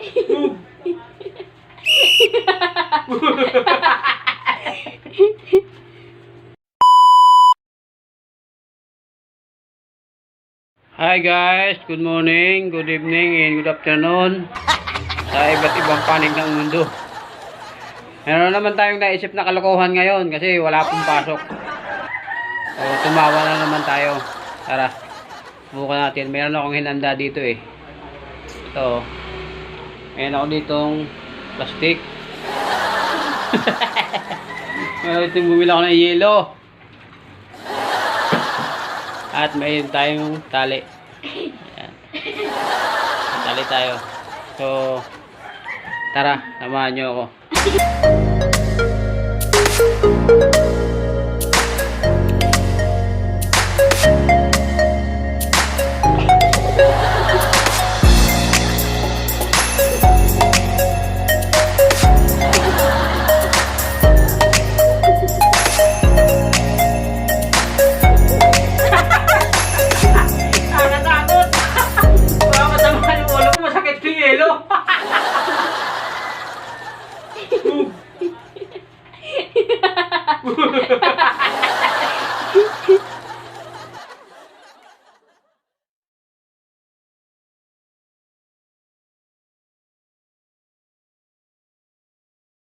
Move! Hi guys, good morning, good evening, and good afternoon sa iba't ibang panig ng mundo. Meron naman tayong naisip na kalokohan ngayon kasi wala pong pasok. So tumawa na naman tayo. Tara, bukan natin. Meron akong hinanda dito eh. Ito. Meron ako ditong plastic. Meron ditong bumili ako ng yelo. At mayroon tayong tali. Ayan. Tali tayo. So, tara, samahan nyo ako.